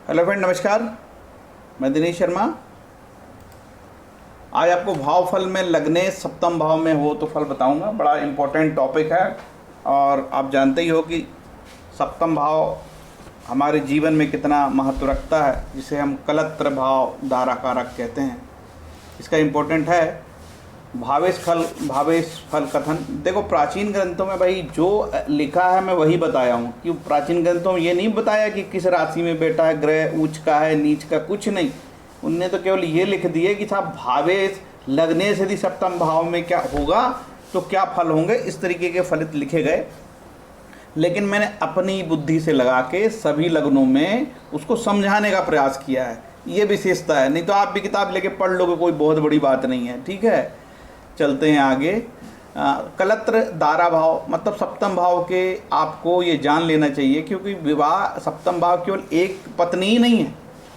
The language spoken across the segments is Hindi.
हेलो फ्रेंड, नमस्कार। मैं दिनेश शर्मा। आज आपको भाव फल में लगने सप्तम भाव में हो तो फल बताऊंगा। बड़ा इम्पोर्टेंट टॉपिक है और आप जानते ही हो कि सप्तम भाव हमारे जीवन में कितना महत्व रखता है, जिसे हम कलत्र भाव धाराकारक कहते हैं। इसका इम्पोर्टेंट है भावेश फल कथन। देखो, प्राचीन ग्रंथों में भाई जो लिखा है मैं वही बताया हूँ कि प्राचीन ग्रंथों में ये नहीं बताया कि किस राशि में बैठा है, ग्रह उच्च का है नीच का, कुछ नहीं। उनने तो केवल ये लिख दिए कि साहब भावेश लगने से यदि सप्तम भाव में क्या होगा तो क्या फल होंगे, इस तरीके के फलित लिखे गए। लेकिन मैंने अपनी बुद्धि से लगा के सभी लग्नों में उसको समझाने का प्रयास किया है। ये विशेषता है, नहीं तो आप भी किताब लेके पढ़ लोगे, कोई बहुत बड़ी बात नहीं है। ठीक है, चलते हैं आगे। कलत्र दारा भाव मतलब सप्तम भाव के आपको ये जान लेना चाहिए, क्योंकि विवाह सप्तम भाव केवल एक पत्नी ही नहीं है,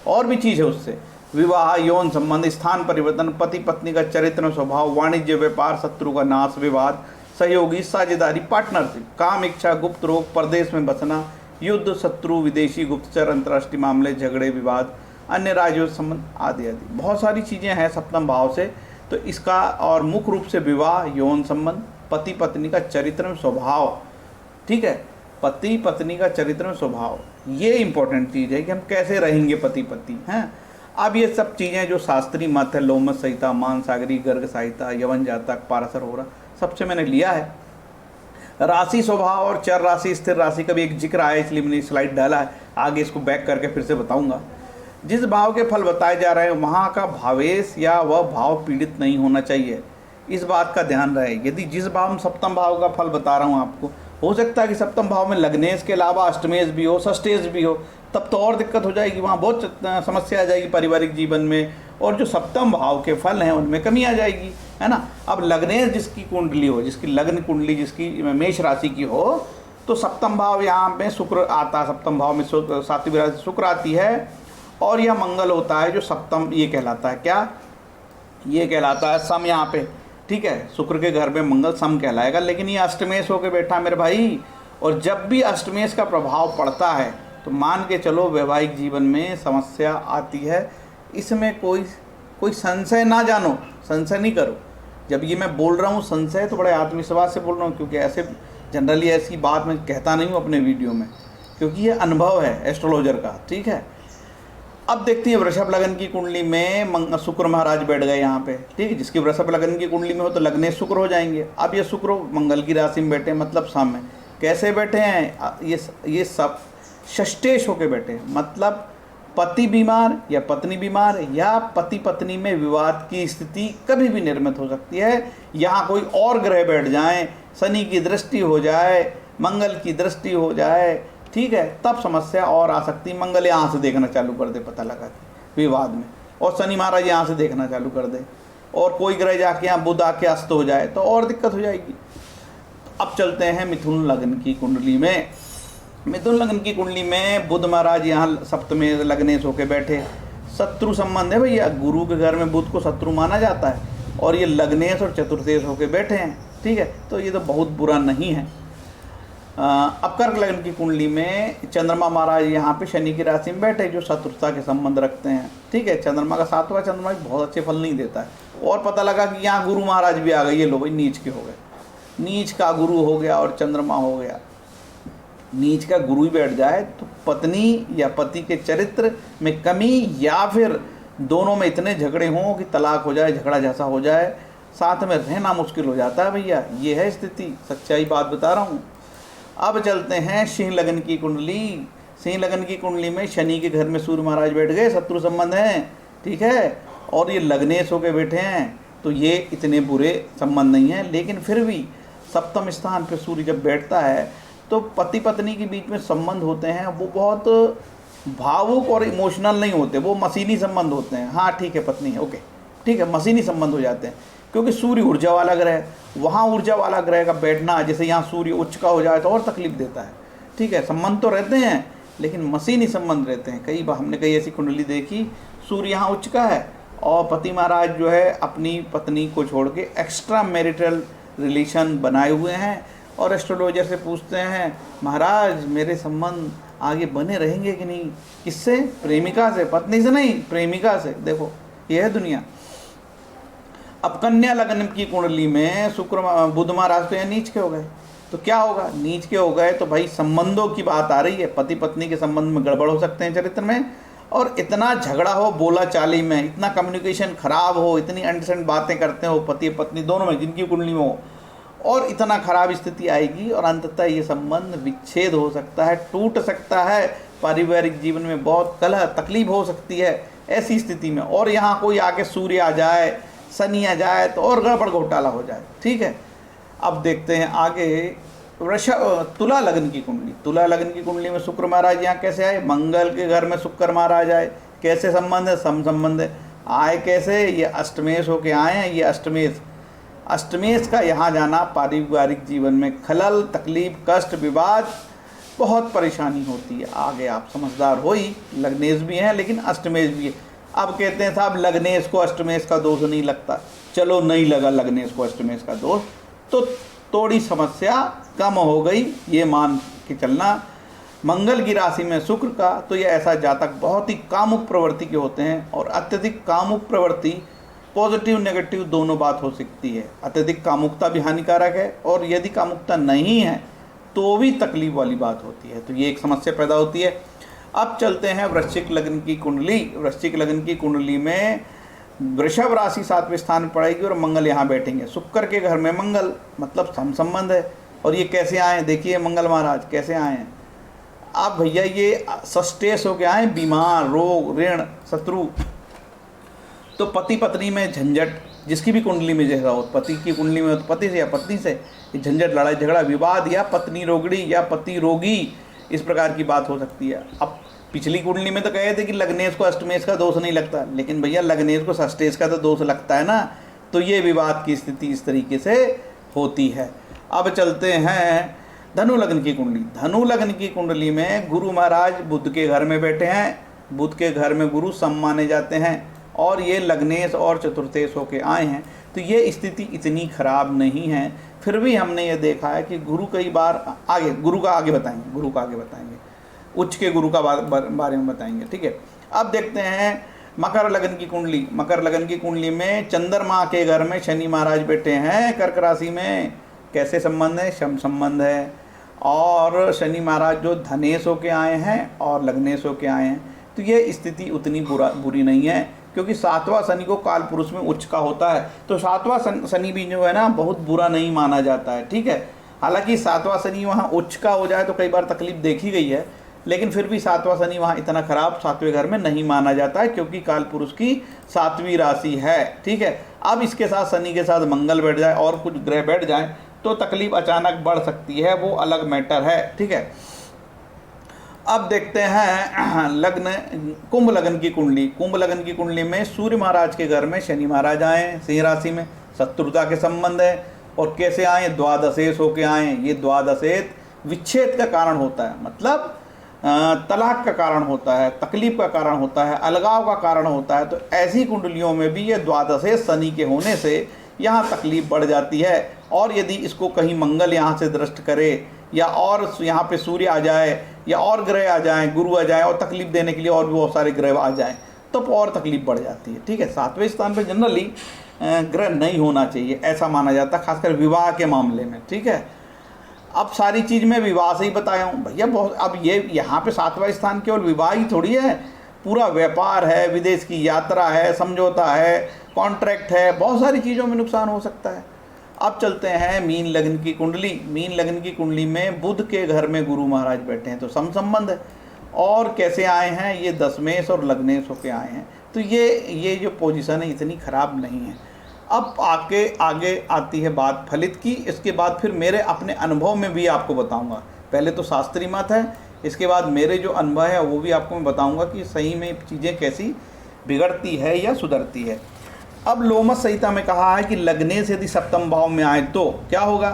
और भी चीज़ है उससे। विवाह, यौन संबंध, स्थान परिवर्तन, पति पत्नी का चरित्र स्वभाव, वाणिज्य व्यापार, शत्रु का नाश, विवाद, सहयोगी, साझेदारी, पार्टनरशिप, काम इच्छा, गुप्त रोग, परदेश में बसना, युद्ध, शत्रु, विदेशी, गुप्तचर, अंतर्राष्ट्रीय मामले, झगड़े, विवाद, अन्य राज्यों से संबंध आदि आदि बहुत सारी चीज़ें हैं सप्तम भाव से। तो इसका और मुख्य रूप से विवाह, यौन संबंध, पति पत्नी का चरित्र में स्वभाव। ठीक है, पति पत्नी का चरित्र में स्वभाव, ये इंपॉर्टेंट चीज़ है कि हम कैसे रहेंगे पति पत्नी हैं। अब ये सब चीज़ें जो शास्त्रीय मत है, लोमस संहिता, मान सागरी, गर्ग संहिता, यवन जातक, पाराशर हो रहा, सबसे मैंने लिया है। राशि स्वभाव और चर राशि, स्थिर राशि का भी एक जिक्र आया, इसलिए मैंने स्लाइड डाला है। आगे इसको बैक करके फिर से बताऊंगा। जिस भाव के फल बताए जा रहे हैं वहाँ का भावेश या वह भाव पीड़ित नहीं होना चाहिए, इस बात का ध्यान रहे। यदि जिस भाव में सप्तम भाव का फल बता रहा हूँ आपको, हो सकता है कि सप्तम भाव में लग्नेश के अलावा अष्टमेश भी हो, षष्ठेश भी हो, तब तो और दिक्कत हो जाएगी, वहाँ बहुत समस्या आ जाएगी पारिवारिक जीवन में, और जो सप्तम भाव के फल हैं उनमें कमी आ जाएगी, है ना। अब लग्नेश जिसकी कुंडली हो, जिसकी लग्न कुंडली जिसकी मेष राशि की हो, तो सप्तम भाव यहाँ में शुक्र आता है, सप्तम भाव में सातवीं राशि शुक्र आती है, और यह मंगल होता है जो सप्तम, ये कहलाता है क्या, ये कहलाता है सम यहाँ पे। ठीक है, शुक्र के घर में मंगल सम कहलाएगा। लेकिन ये अष्टमेश होके बैठा मेरे भाई, और जब भी अष्टमेश का प्रभाव पड़ता है तो मान के चलो वैवाहिक जीवन में समस्या आती है। इसमें कोई संशय ना जानो, संशय नहीं करो। जब ये मैं बोल रहा हूँ संशय, तो बड़े आत्मविश्वास से बोल रहा हूँ, क्योंकि ऐसे जनरली ऐसी बात मैं कहता नहीं हूँ अपने वीडियो में, क्योंकि ये अनुभव है एस्ट्रोलॉजर का। ठीक है, अब देखते हैं वृषभ लगन की कुंडली में शुक्र महाराज बैठ गए यहाँ पे। ठीक है, जिसकी वृषभ लगन की कुंडली में हो तो लग्ने शुक्र हो जाएंगे। अब ये शुक्र मंगल की राशि में बैठे, मतलब सम में कैसे बैठे हैं, ये सब षष्ठेश होके बैठे हैं, मतलब पति बीमार या पत्नी बीमार, या पति पत्नी में विवाद की स्थिति कभी भी निर्मित हो सकती है। यहाँ कोई और ग्रह बैठ जाएं, शनि की दृष्टि हो जाए, मंगल की दृष्टि हो जाए, ठीक है, तब समस्या और आ सकती। मंगल यहाँ से देखना चालू कर दे, पता लगा कि विवाद में, और शनि महाराज यहाँ से देखना चालू कर दे, और कोई ग्रह जाके यहाँ बुध आके अस्त हो जाए, तो और दिक्कत हो जाएगी। अब चलते हैं मिथुन लग्न की कुंडली में। मिथुन लग्न की कुंडली में बुध महाराज यहाँ सप्तमे लग्नेश होके बैठे, शत्रु संबंध है भैया, गुरु के घर में बुध को शत्रु माना जाता है, और ये लग्नेश और चतुर्थेश होके बैठे हैं। ठीक है, तो ये तो बहुत बुरा नहीं है। अब कर्क लग्न की कुंडली में चंद्रमा महाराज यहाँ पे शनि की राशि में बैठे, जो शत्रुता के संबंध रखते हैं। ठीक है, चंद्रमा का सातवां चंद्रमा भी बहुत अच्छे फल नहीं देता है। और पता लगा कि यहाँ गुरु महाराज भी आ गए, ये लोग भाई नीच के हो गए, नीच का गुरु हो गया और चंद्रमा हो गया। नीच का गुरु ही बैठ जाए तो पत्नी या पति के चरित्र में कमी, या फिर दोनों में इतने झगड़े हों कि तलाक हो जाए, झगड़ा जैसा हो जाए, साथ में रहना मुश्किल हो जाता है भैया। ये है स्थिति, सच्चाई बात बता रहा हूँ। अब चलते हैं सिंह लगन की कुंडली। सिंह लगन की कुंडली में शनि के घर में सूर्य महाराज बैठ गए, शत्रु संबंध हैं। ठीक है, और ये लग्नेश होके बैठे हैं, तो ये इतने बुरे संबंध नहीं हैं। लेकिन फिर भी सप्तम स्थान पे सूर्य जब बैठता है तो पति पत्नी के बीच में संबंध होते हैं, वो बहुत भावुक और इमोशनल नहीं होते, वो मशीनी संबंध होते हैं। हाँ ठीक है, पत्नी है, ओके ठीक है, मशीनी संबंध हो जाते हैं, क्योंकि सूर्य ऊर्जा वाला ग्रह, वहाँ ऊर्जा वाला ग्रह का बैठना, जैसे यहाँ सूर्य उच्च का हो जाए तो और तकलीफ देता है। ठीक है, संबंध तो रहते हैं लेकिन मशीनी संबंध रहते हैं। कई बार हमने कई ऐसी कुंडली देखी, सूर्य यहाँ उच्च का है और पति महाराज जो है अपनी पत्नी को छोड़ के एक्स्ट्रा मैरिटल रिलेशन बनाए हुए हैं, और एस्ट्रोलॉजर से पूछते हैं महाराज मेरे संबंध आगे बने रहेंगे कि नहीं। किससे? प्रेमिका से, पत्नी से नहीं, प्रेमिका से। देखो यह है दुनिया। अब कन्या लग्न की कुंडली में शुक्र बुध महाराज तो यहाँ नीच के हो गए, तो क्या होगा? नीच के हो गए तो भाई संबंधों की बात आ रही है, पति पत्नी के संबंध में गड़बड़ हो सकते हैं चरित्र में, और इतना झगड़ा हो बोला चाली में, इतना कम्युनिकेशन खराब हो, इतनी अनसेंट बातें करते हो पति पत्नी दोनों में, जिनकी कुंडली में हो, और इतना खराब स्थिति आएगी और अंततः ये संबंध विच्छेद हो सकता है, टूट सकता है, पारिवारिक जीवन में बहुत कलह तकलीफ हो सकती है ऐसी स्थिति में। और यहाँ कोई आके सूर्य आ जाए, शनि आ जाए तो और गड़बड़ घोटाला हो जाए। ठीक है, अब देखते हैं आगे तुला लग्न की कुंडली। तुला लग्न की कुंडली में शुक्र महाराज यहाँ कैसे आए? मंगल के घर में शुक्र महाराज आए। कैसे संबंध है? सम संबंध है। आए कैसे? ये अष्टमेश होके आए हैं। ये अष्टमेश का यहाँ जाना पारिवारिक जीवन में खलल, तकलीफ, कष्ट, विवाद, बहुत परेशानी होती है। आगे आप समझदार हो ही, लग्नेश भी हैं लेकिन अष्टमेश भी है। अब कहते हैं साहब लग्नेश को अष्टमेश का दोष नहीं लगता। चलो नहीं लगा लग्नेश को अष्टमेश का दोष, तो थोड़ी समस्या कम हो गई, ये मान के चलना। मंगल की राशि में शुक्र का, तो ये ऐसा जातक बहुत ही कामुक प्रवृत्ति के होते हैं, और अत्यधिक कामुक प्रवृत्ति पॉजिटिव नेगेटिव दोनों बात हो सकती है। अत्यधिक कामुकता भी हानिकारक है, और यदि कामुकता नहीं है तो भी तकलीफ वाली बात होती है, तो ये एक समस्या पैदा होती है। अब चलते हैं वृश्चिक लग्न की कुंडली। वृश्चिक लग्न की कुंडली में वृषभ राशि 7वें स्थान में पड़ेगी और मंगल यहाँ बैठेंगे। शुक्र के घर में मंगल, मतलब सम संबंध है। और ये कैसे आए? देखिए मंगल महाराज कैसे आए हैं। अब भैया ये सस्टेस हो के आए, बीमार, रोग, ऋण, शत्रु। तो पति पत्नी में झंझट, जिसकी भी कुंडली में जैसा हो, पति की कुंडली में हो तो पति से या पत्नी से झंझट, लड़ाई झगड़ा, विवाद, या पत्नी रोगड़ी या पति रोगी, इस प्रकार की बात हो सकती है। अब पिछली कुंडली में तो कहे थे कि लग्नेश को अष्टमेश का दोष नहीं लगता, लेकिन भैया लग्नेश को षष्टेश का तो दोष लगता है ना, तो ये विवाद की स्थिति इस तरीके से होती है। अब चलते हैं धनु लग्न की कुंडली। धनु लग्न की कुंडली में गुरु महाराज बुध के घर में बैठे हैं। बुध के घर में गुरु सम माने जाते हैं, और ये लग्नेश और चतुर्थेश होके आए हैं, तो ये स्थिति इतनी खराब नहीं है। फिर भी हमने ये देखा है कि गुरु कई बार आगे, गुरु का आगे बताएंगे, उच्च के गुरु का बारे में बताएंगे। ठीक है, अब देखते हैं मकर लग्न की कुंडली। मकर लग्न की कुंडली में चंद्रमा के घर में शनि महाराज बैठे हैं कर्क राशि में। कैसे संबंध है? सम संबंध है। और शनि महाराज जो धनेश होके आए हैं और लग्नेश होके आए हैं, तो ये स्थिति उतनी बुरी नहीं है, क्योंकि 7वां शनि को काल पुरुष में उच्च का होता है, तो 7वां शनि भी जो है ना बहुत बुरा नहीं माना जाता है। ठीक है, हालांकि 7वां शनि वहाँ उच्च का हो जाए तो कई बार तकलीफ देखी गई है, लेकिन फिर भी 7वां शनि वहाँ इतना खराब 7वें घर में नहीं माना जाता है, क्योंकि काल पुरुष की 7वीं राशि है। ठीक है, अब इसके साथ शनि के साथ मंगल बैठ जाए और कुछ ग्रह बैठ जाए तो तकलीफ अचानक बढ़ सकती है, वो अलग मैटर है। ठीक है, अब देखते हैं लग्न कुंभ लग्न की कुंडली। कुंभ लग्न की कुंडली में सूर्य महाराज के घर में शनि महाराज आए सिंह राशि में, शत्रुता के संबंध है। और कैसे आए? द्वादशेश होके आए। ये द्वादशेश विच्छेद का कारण होता है, मतलब तलाक का कारण होता है, तकलीफ का कारण होता है, अलगाव का कारण होता है। तो ऐसी कुंडलियों में भी ये द्वादशेश शनि के होने से यहाँ तकलीफ बढ़ जाती है। और यदि इसको कहीं मंगल यहाँ से दृष्ट करे, या और यहाँ पे सूर्य आ जाए, या और ग्रह आ जाएं, गुरु आ जाए, और तकलीफ देने के लिए और भी बहुत सारे ग्रह आ जाएं, तो और तकलीफ बढ़ जाती है। ठीक है, 7वें स्थान पे जनरली ग्रह नहीं होना चाहिए, ऐसा माना जाता है, खासकर विवाह के मामले में। ठीक है, अब सारी चीज़ मैं विवाह से ही बताया हूँ भैया। बहुत अब ये यहाँ पे 7वां स्थान केवल विवाह ही थोड़ी है, पूरा व्यापार है, विदेश की यात्रा है, समझौता है, कॉन्ट्रैक्ट है, बहुत सारी चीज़ों में नुकसान हो सकता है। अब चलते हैं मीन लग्न की कुंडली। मीन लग्न की कुंडली में बुध के घर में गुरु महाराज बैठे हैं, तो सम संबंध है। और कैसे आए हैं? ये दशमेश और लग्नेश होके आए हैं, तो ये जो पोजीशन है इतनी खराब नहीं है। अब आगे आती है बात फलित की। इसके बाद फिर मेरे अपने अनुभव में भी आपको बताऊंगा। पहले तो शास्त्रीय मत है, इसके बाद मेरे जो अनुभव है वो भी आपको मैं बताऊंगा कि सही में चीज़ें कैसी बिगड़ती है या सुधरती है। अब लोमस संहिता में कहा है कि लग्नेश यदि सप्तम भाव में आए तो क्या होगा?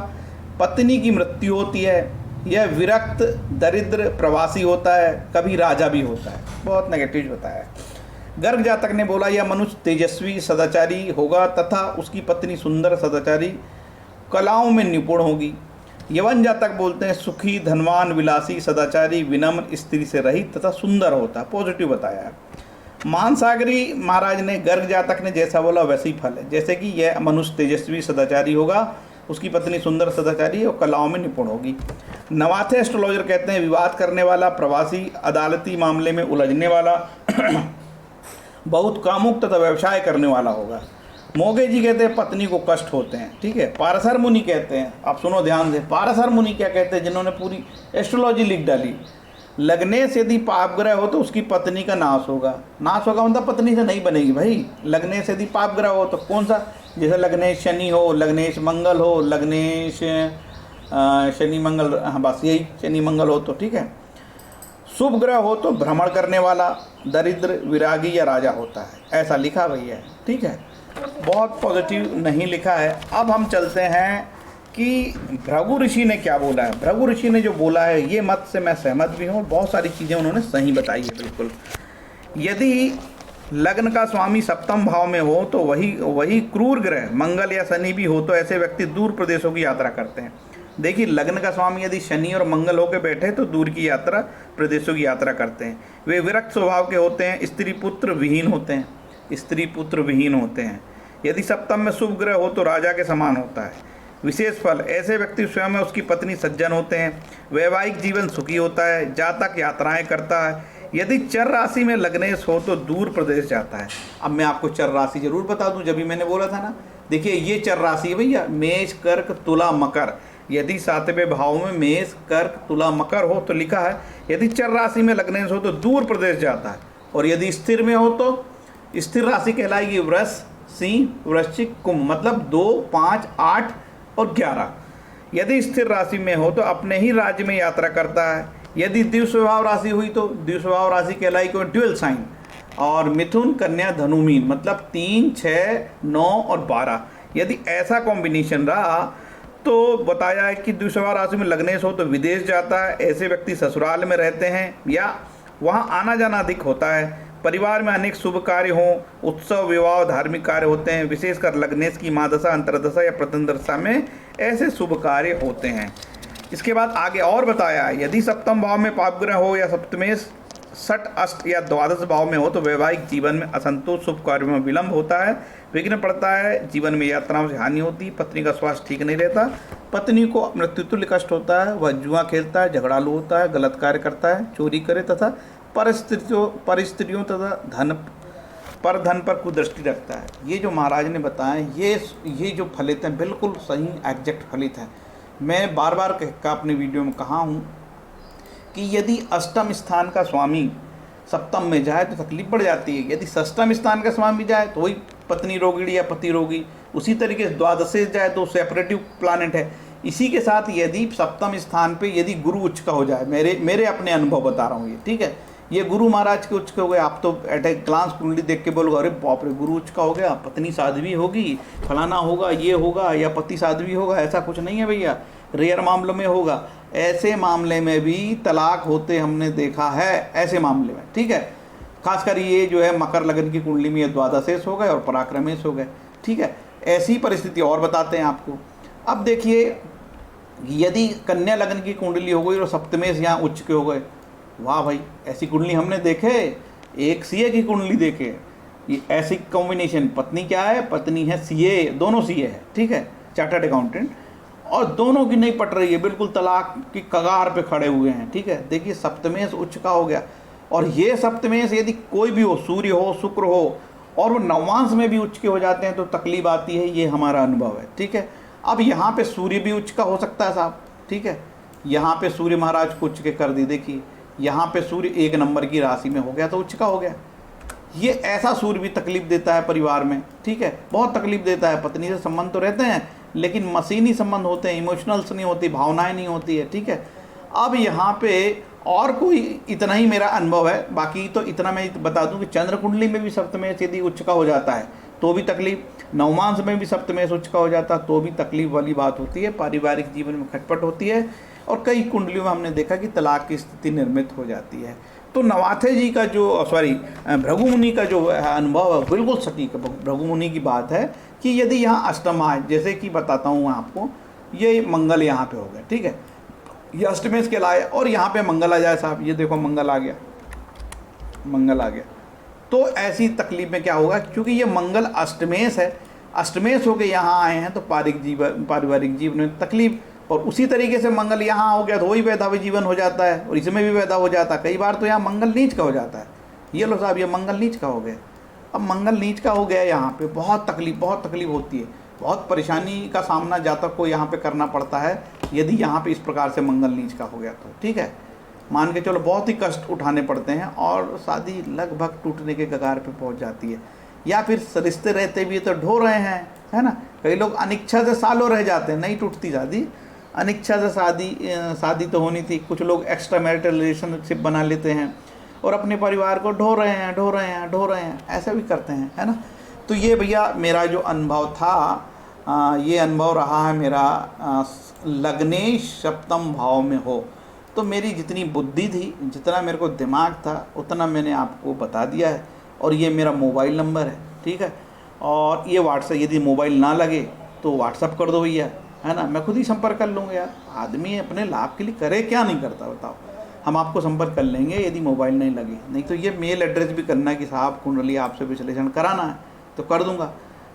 पत्नी की मृत्यु होती है, यह विरक्त, दरिद्र, प्रवासी होता है, कभी राजा भी होता है। बहुत नेगेटिव बताया है। गर्ग जातक ने बोला यह मनुष्य तेजस्वी सदाचारी होगा तथा उसकी पत्नी सुंदर सदाचारी, कलाओं में निपुण होगी। यवन जातक बोलते हैं सुखी, धनवान, विलासी, सदाचारी, विनम्र, स्त्री से रहित तथा सुंदर होता है। पॉजिटिव बताया है। मानसागरी महाराज ने, गर्ग जातक ने जैसा बोला वैसे ही फल है। जैसे कि यह मनुष्य तेजस्वी सदाचारी होगा, उसकी पत्नी सुंदर सदाचारी और कलाओं में निपुण होगी। नवाथे एस्ट्रोलॉजर कहते हैं विवाद करने वाला, प्रवासी, अदालती मामले में उलझने वाला, बहुत कामुक तथा व्यवसाय करने वाला होगा। मोगे जी कहते हैं पत्नी को कष्ट होते हैं। ठीक है। पारसर मुनि कहते हैं, आप सुनो ध्यान से, पारसर मुनि क्या कहते हैं, जिन्होंने पूरी एस्ट्रोलॉजी लिख डाली, लग्नेश यदि पाप ग्रह हो तो उसकी पत्नी का नाश होगा। नाश होगा मतलब पत्नी से नहीं बनेगी भाई। लग्नेश यदि पाप ग्रह हो तो कौन सा, जैसे लग्नेश शनि हो, लग्नेश मंगल हो, लग्नेश शनि मंगल, हाँ बस यही शनि मंगल हो तो ठीक है। शुभ ग्रह हो तो भ्रमण करने वाला, दरिद्र, विरागी या राजा होता है, ऐसा लिखा भैया। ठीक है। बहुत पॉजिटिव नहीं लिखा है। अब हम चलते हैं कि भृगु ऋषि ने क्या बोला है। भृगु ऋषि ने जो बोला है ये मत से मैं सहमत भी हूँ, बहुत सारी चीज़ें उन्होंने सही बताई है बिल्कुल। यदि लग्न का स्वामी सप्तम भाव में हो तो वही क्रूर ग्रह मंगल या शनि भी हो तो ऐसे व्यक्ति दूर प्रदेशों की यात्रा करते हैं। देखिए, लग्न का स्वामी यदि शनि और मंगल होकर बैठे तो दूर की यात्रा, प्रदेशों की यात्रा करते हैं। वे विरक्त स्वभाव के होते हैं, स्त्री पुत्र विहीन होते हैं, स्त्री पुत्र विहीन होते हैं। यदि सप्तम में शुभ ग्रह हो तो राजा के समान होता है। विशेष फल, ऐसे व्यक्ति स्वयं में उसकी पत्नी सज्जन होते हैं। वैवाहिक जीवन सुखी होता है। जातक यात्राएं करता है। यदि चर राशि में लग्नेश हो तो दूर प्रदेश जाता है। अब मैं आपको चर राशि जरूर बता दूं, जब भी मैंने बोला था ना, देखिए ये चर राशि है भैया, मेष, कर्क, तुला, मकर। यदि सातवें भाव में मेष, कर्क, तुला, मकर हो तो लिखा है यदि चर राशि में लग्नेश हो तो दूर प्रदेश जाता है। और यदि स्थिर में हो तो स्थिर राशि कहलाएगी वृष, सिंह, वृश्चिक, कुंभ, मतलब 2, 5, 8 और 11। यदि स्थिर राशि में हो तो अपने ही राज्य में यात्रा करता है। यदि द्विस्वभाव राशि हुई तो द्विस्वभाव राशि कहलाएगी ड्यूअल साइन। और मिथुन, कन्या, धनु, मीन, मतलब 3, 6, 9 और 12। यदि ऐसा कॉम्बिनेशन रहा तो बताया है कि द्विस्वभाव राशि में लग्नेश हो तो विदेश जाता है। ऐसे व्यक्ति ससुराल में रहते हैं या वहाँ आना जाना अधिक होता है। परिवार में अनेक शुभ कार्य हों, उत्सव, विवाह, धार्मिक कार्य होते हैं। विशेषकर लग्नेश की महादशा, अंतर्दशा या प्रथम में ऐसे शुभ कार्य होते हैं। इसके बाद आगे और बताया, यदि सप्तम भाव में पाप ग्रह हो या सप्तमेश, षठ, अष्ट या द्वादश भाव में हो तो वैवाहिक जीवन में असंतोष, शुभ कार्यों में विलंब होता है, विघ्न पड़ता है, जीवन में यात्राओं से हानि होती है, पत्नी का स्वास्थ्य ठीक नहीं रहता, पत्नी को मृत्युतुल्य कष्ट होता है, वह जुआ खेलता है, झगड़ालू होता है, गलत कार्य करता है, चोरी करे तथा परिस्थितियों तथा धन पर कुदृष्टि रखता है। ये जो महाराज ने बताया ये जो फलित हैं बिल्कुल सही एग्जैक्ट फलित है। मैं बार बार अपने वीडियो में कहा हूँ कि यदि अष्टम स्थान का स्वामी सप्तम में जाए तो तकलीफ बढ़ जाती है। यदि षष्टम स्थान का स्वामी जाए तो वही पत्नी रोगिणी या पति रोगी। उसी तरीके से द्वादशे जाए तो सेपरेटिव प्लानेट है। इसी के साथ यदि सप्तम स्थान पे यदि गुरु उच्च का हो जाए, मेरे अपने अनुभव बता रहा हूँ ये, ठीक है, ये गुरु महाराज के उच्च के हो गए। आप तो एट ए ग्लांस कुंडली देख के बोलोगे अरे बाप रे गुरु उच्च का हो गया, पत्नी साध्वी होगी, फलाना होगा, ये होगा, या पति साध्वी होगा। ऐसा कुछ नहीं है भैया, रेयर मामलों में होगा। ऐसे मामले में भी तलाक होते हमने देखा है, ऐसे मामले में, ठीक है। खासकर ये जो है मकर लगन की कुंडली में द्वादशेश हो गए और पराक्रमेश हो गए, ठीक है। ऐसी परिस्थिति और बताते हैं आपको। अब देखिए, यदि कन्या लगन की कुंडली हो गई और सप्तमेश यहाँ उच्च के हो गए, वाह भाई, ऐसी कुंडली हमने देखे। एक सीए की कुंडली देखे, ये ऐसी कॉम्बिनेशन, पत्नी क्या है, पत्नी है सीए, दोनों सीए है, ठीक है, चार्टर्ड अकाउंटेंट, और दोनों की नहीं पट रही है, बिल्कुल तलाक की कगार पे खड़े हुए हैं, ठीक है। देखिए सप्तमेश उच्च का हो गया, और ये सप्तमेश यदि कोई भी हो, सूर्य हो, शुक्र हो, और वो नवांश में भी उच्च के हो जाते हैं तो तकलीफ आती है। ये हमारा अनुभव है, ठीक है। अब यहाँ पे सूर्य भी उच्च का हो सकता है साहब, ठीक है। यहाँ पे सूर्य महाराज को उच्च के कर दी, देखिए यहाँ पे सूर्य 1 नंबर की राशि में हो गया तो उच्च का हो गया। ये ऐसा सूर्य भी तकलीफ देता है परिवार में, ठीक है, बहुत तकलीफ देता है। पत्नी से संबंध तो रहते हैं लेकिन मशीनी संबंध होते हैं, इमोशनल्स नहीं होती, भावनाएं नहीं होती है, ठीक है। अब यहाँ पे और कोई इतना ही मेरा अनुभव है, बाकी तो इतना मैं बता दूं कि चंद्र कुंडली में भी सप्तमेश यदि उच्च का हो जाता है तो भी तकलीफ, नवमांश में भी सप्तमेश उच्च का हो जाता है तो भी तकलीफ वाली बात होती है, पारिवारिक जीवन में खटपट होती है, और कई कुंडलियों में हमने देखा कि तलाक की स्थिति निर्मित हो जाती है। तो नवाथे जी का जो भृगु मुनि का जो अनुभव है बिल्कुल सटीक भृगु मुनि की बात है कि यदि यहाँ अष्टम आए, जैसे कि बताता हूँ आपको, ये मंगल यहाँ पे हो गया, ठीक है। ये अष्टमेश के लाए और यहाँ पे मंगल आ जाए साहब, ये देखो मंगल आ गया, मंगल आ गया। तो ऐसी तकलीफ में क्या होगा, क्योंकि ये मंगल अष्टमेश है, अष्टमेश होके यहाँ आए हैं तो पारिवारिक जीवन में तकलीफ, और उसी तरीके से मंगल यहाँ हो गया तो वही वैधावी जीवन हो जाता है, और इसमें भी वैधा हो जाता है। कई बार तो यहाँ मंगल नीच का हो जाता है। ये लो साहब, ये मंगल नीच का हो गया। अब मंगल नीच का हो गया यहाँ पे, बहुत तकलीफ होती है, बहुत परेशानी का सामना जातक को यहाँ पे करना पड़ता है यदि यहाँ पे इस प्रकार से मंगल नीच का हो गया तो, ठीक है। मान के चलो बहुत ही कष्ट उठाने पड़ते हैं और शादी लगभग टूटने के कगार पे पहुँच जाती है, या फिर रिश्ते रहते भी तो ढो रहे हैं, है ना। कई लोग अनिच्छा से सालों रह जाते हैं, नहीं टूटती शादी, अनिच्छा से शादी तो होनी थी। कुछ लोग एक्स्ट्रा मैरिटल रिलेशनशिप बना लेते हैं और अपने परिवार को ढो रहे हैं, ऐसा भी करते हैं, है ना। तो ये भैया मेरा जो अनुभव था, ये अनुभव रहा है मेरा। लग्ने सप्तम भाव में हो तो मेरी जितनी बुद्धि थी, जितना मेरे को दिमाग था, उतना मैंने आपको बता दिया है। और ये मेरा मोबाइल नंबर है, ठीक है। और ये व्हाट्सएप, यदि मोबाइल ना लगे तो व्हाट्सएप कर दो भैया, है ना, मैं खुद ही संपर्क कर लूँगा। यार आदमी अपने लाभ के लिए करे क्या नहीं करता बताओ, हम आपको संपर्क कर लेंगे यदि मोबाइल नहीं लगे। नहीं तो ये मेल एड्रेस भी करना है कि साहब कुंडली आपसे विश्लेषण कराना है तो कर दूंगा।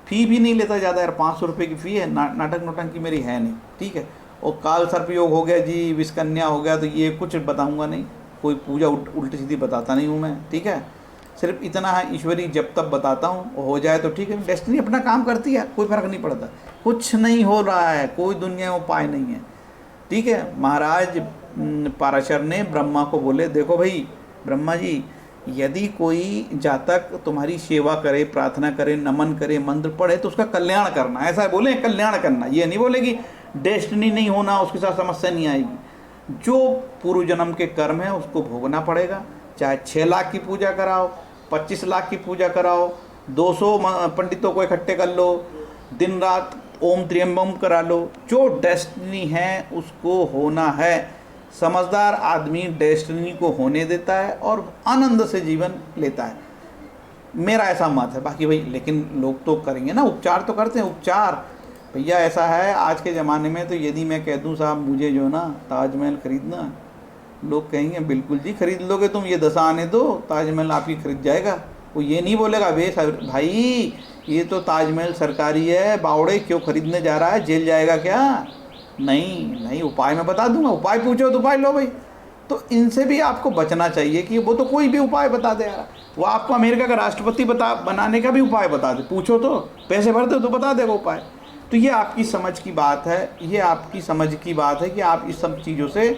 फ़ी भी नहीं लेता ज़्यादा यार, 500 रुपये की फ़ी है, नाटक नोटंकी मेरी है नहीं, ठीक है। और काल सर्पयोग हो गया जी, विषकन्या हो गया, तो ये कुछ बताऊंगा नहीं, कोई पूजा उल्टी सीधी बताता नहीं हूँ मैं, ठीक है। सिर्फ इतना है, ईश्वरी जब तब बताता हूँ, हो जाए तो ठीक है, डेस्टिनी अपना काम करती है, कोई फ़र्क नहीं पड़ता। कुछ नहीं हो रहा है, कोई दुनिया में उपाय नहीं है, ठीक है। महाराज पाराशर ने ब्रह्मा को बोले, देखो भाई ब्रह्मा जी, यदि कोई जातक तुम्हारी सेवा करे, प्रार्थना करे, नमन करे, मंत्र पढ़े तो उसका कल्याण करना, ऐसा बोले, कल्याण करना। ये नहीं बोले कि डेस्टिनी नहीं होना, उसके साथ समस्या नहीं आएगी। जो पूर्व जन्म के कर्म है उसको भोगना पड़ेगा, चाहे 6 लाख की पूजा कराओ, 25 लाख की पूजा कराओ, 200 पंडितों को इकट्ठे कर लो, दिन रात ओम त्र्यंबम करा लो, जो डेस्टिनी है उसको होना है। समझदार आदमी डेस्टिनी को होने देता है और आनंद से जीवन लेता है, मेरा ऐसा मत है। बाकी भाई लेकिन लोग तो करेंगे ना, उपचार तो करते हैं। उपचार भैया ऐसा है आज के ज़माने में, तो यदि मैं कह दूँ साहब मुझे जो ना ताजमहल खरीदना, लोग कहेंगे बिल्कुल जी खरीद लोगे तुम, ये 10 आने दो, ताजमहल आपकी खरीद जाएगा। वो ये नहीं बोलेगा बे भाई ये तो ताजमहल सरकारी है, बावड़े क्यों खरीदने जा रहा है, जेल जाएगा क्या। नहीं, उपाय मैं बता दूंगा, उपाय पूछो तो उपाय लो भाई। तो इनसे भी आपको बचना चाहिए कि वो तो कोई भी उपाय बता दे यार, वो आपको अमेरिका का राष्ट्रपति बनाने का भी उपाय बता दे, पूछो तो, पैसे भर दो तो बता देगा उपाय। तो ये आपकी समझ की बात है, ये आपकी समझ की बात है कि आप इस सब चीज़ों से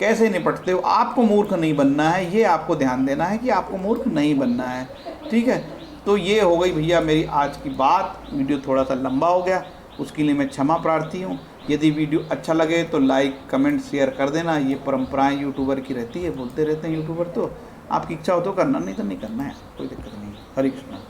कैसे निपटते हो। आपको मूर्ख नहीं बनना है, ये आपको ध्यान देना है कि आपको मूर्ख नहीं बनना है, ठीक है। तो ये हो गई भैया मेरी आज की बात। वीडियो थोड़ा सा लंबा हो गया, उसके लिए मैं क्षमा प्रार्थी हूँ। यदि वीडियो अच्छा लगे तो लाइक कमेंट शेयर कर देना, ये परंपराएं यूट्यूबर की रहती है, बोलते रहते हैं यूट्यूबर, तो आपकी इच्छा हो तो करना, नहीं तो नहीं करना है, कोई दिक्कत नहीं। हरे कृष्णा।